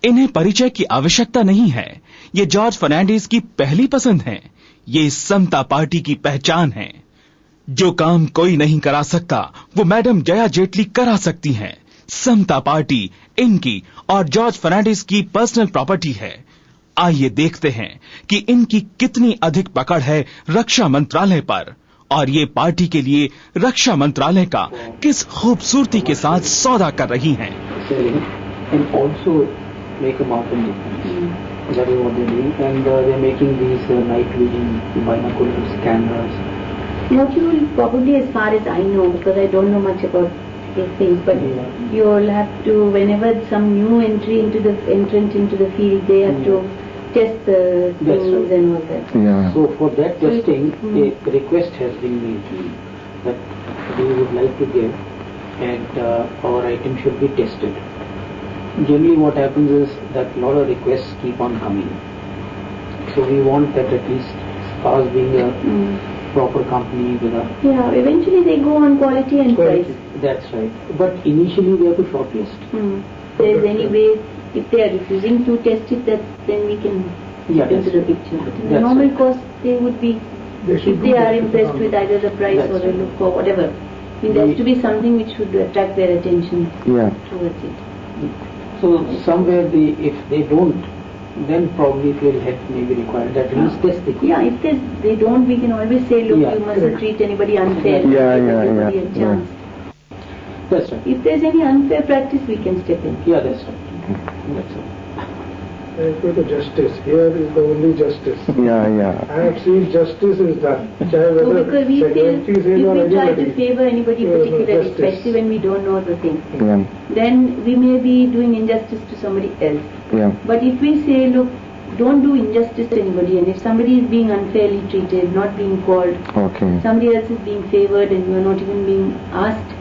इन्हें परिचय की आवश्यकता नहीं है। ये जॉर्ज फर्नांडिस की पहली पसंद है। ये समता पार्टी की पहचान है। जो काम कोई नहीं करा सकता वो मैडम जया जेटली करा सकती हैं। समता पार्टी इनकी और जॉर्ज फर्नांडिस की पर्सनल प्रॉपर्टी है। आइए देखते हैं कि इनकी कितनी अधिक पकड़ है रक्षा मंत्रालय पर और ये पार्टी के लिए रक्षा मंत्रालय का किस खूबसूरती के साथ सौदा कर रही हैं। Make a mountain difference. That is what they're doing, and they're making these night vision binoculars, cameras. Mercury probably, as far as I know, because I don't know much about these things, but you'll have to, whenever some new entrant into the field, they have to test the things and all that. Yeah. So for that testing, a request has been made that we would like to give, and our item should be tested. Generally what happens is that a lot of requests keep on coming. So we want that at least us being a proper company with a... Yeah, eventually they go on quality and price. That's right. But initially they have to shortlist. If there is any way, if they are refusing to test it, then we can get into the picture. But the normal cost, they would be, if they are impressed with either the price or the look or whatever. I mean, there has to be something which should attract their attention towards it. So somewhere if they don't, then probably it will maybe require that at least testing. Yeah, if they don't, we can always say, look, you mustn't treat anybody unfairly. Everybody a chance. That's right. If there's any unfair practice, we can step in. Yeah, that's right. That's right. Go to justice. Here is the only justice. Yeah. I have seen justice is done. Because we feel if we try to favor anybody particularly, especially when we don't know the thing, then we may be doing injustice to somebody else. But if we say, look, don't do injustice to anybody, and if somebody is being unfairly treated, not being called, somebody else is being favored and you are not even being asked,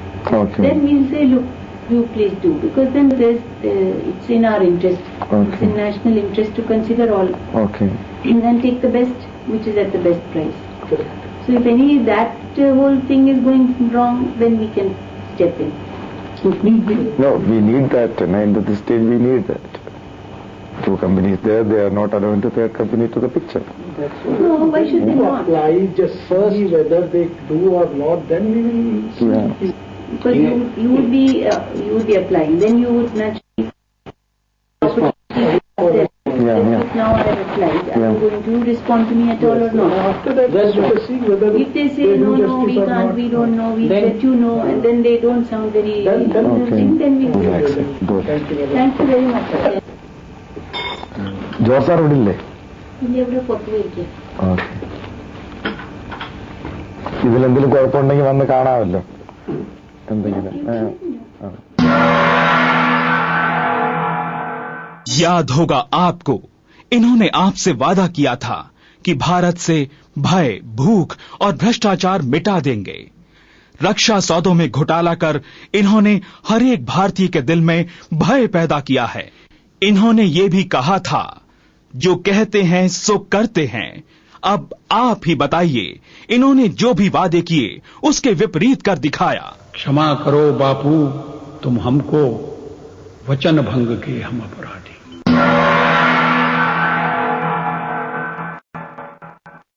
then we'll say, look, you please do, because then it's in our interest, it's in national interest to consider all, and then take the best, which is at the best price. So if that whole thing is going wrong, then we can step in. No, we need that. At this stage, we need that. Two companies there, they are not allowing the third company to the picture. No, why should they not? Apply just first whether they do or not, then we will see. Because you would be applying, then you would naturally. Now I have applied. Are you going to respond to me at all or not? After that, if they say no, we can't, we don't know, we let you know, and then they don't sound very convincing, then we will. Thank you very much. George sir, what ഇതിലെന്തെങ്കിലും കുഴപ്പമുണ്ടെങ്കിൽ വന്ന് കാണാമല്ലോ എന്തെങ്കിലും याद होगा आपको, इन्होंने आपसे वादा किया था कि भारत से भय, भूख और भ्रष्टाचार मिटा देंगे। रक्षा सौदों में घोटाला कर इन्होंने हर एक भारतीय के दिल में भय पैदा किया है। इन्होंने ये भी कहा था, जो कहते हैं सो करते हैं। अब आप ही बताइए, इन्होंने जो भी वादे किए उसके विपरीत कर दिखाया। क्षमा करो बापू, तुम हमको वचन भंग के हम अपराधी।